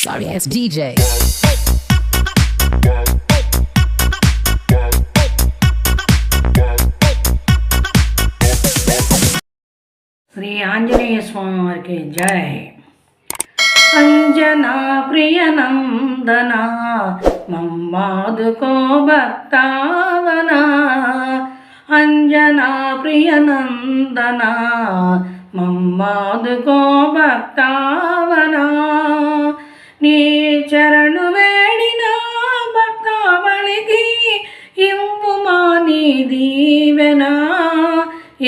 Sorry ass DJ. Shri Anjaneya స్వామి వారికి జై. అంజనా ప్రియనందన మమ్మాదుకో భక్తావన, అంజనా ప్రియనందన మమ్మాదుకో భక్తావన, నీ చరణు వేడిన భక్తావళికి ఇవ్వుమా నీ దీవెన,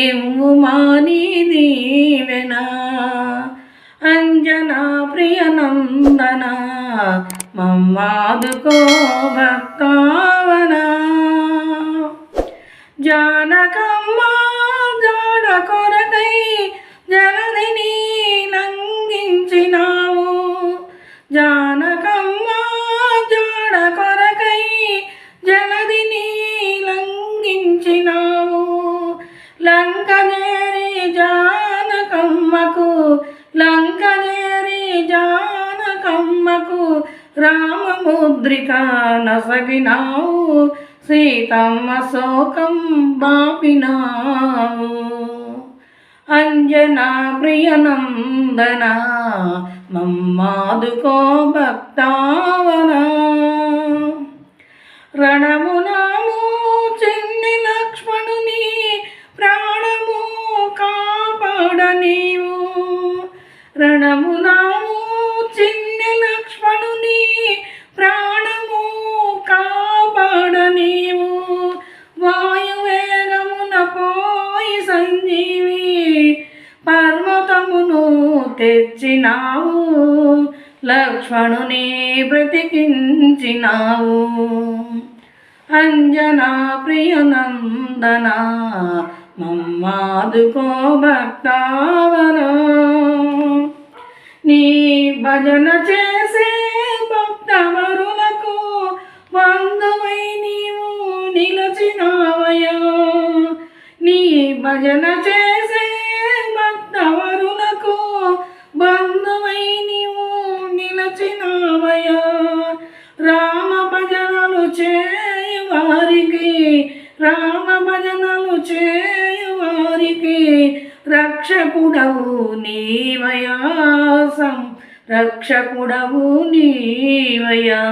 ఇవ్వుమా నీ దీవెన. అంజనా ప్రియనందన మమ్మాదుకో భక్తావన, జానకమ్మ జాడ కొరకై జలధిని లంఘించినావు, జానకమ్మ జాడ కొరకై జలధిని లంఘించినావు, లంకనేరి జానకమ్మకు, లంకనేరి జానకమ్మకు రామముద్రిక నసగినావు, సీతమ్మ శోకం బాపినావు. అంజనా ప్రియనందన మమ్మాదుకో భక్తావన, రణమునాము చిన్ని లక్ష్మణుని ప్రాణము కాపాడ నీవు, రణమునాము చిన్ని లక్ష్మణుని ప్రాణము కాపాడ నీవు, వాయువేగమున పోయి సంజీవి పర్వతమును తెచ్చినావు, లక్ష్మణుని బ్రతికించినావు. అంజనా ప్రియనందన మమ్మాదుకో భక్తావన, నీ భజన చేసే భక్తవరులకు బంధువై నీవు నిలచినావయా, నీ భజన చేసే భక్తవరులకు బంధువై నీవు నిలచినావయా, రామ భజనలు చేయువారికి, రామ భజనలు చేయువారికి రక్షకుడవు నీవయా, రక్షకుడవు నీవయా.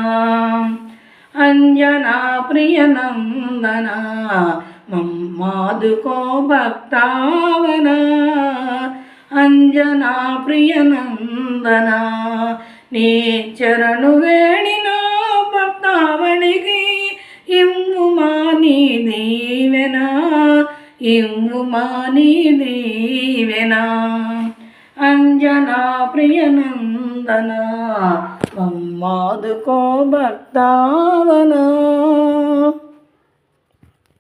అంజనా ప్రియనందన మమ్మాదుకో భక్తావన, అంజనా ప్రియనందన నీ చరణు వేడిన భక్తావళికి ఇవ్వుమా నీ దీవెన, ఇవ్వుమా నీ దీవెన. అంజనా ప్రియనందన మమ్మాదుకో భక్తావన.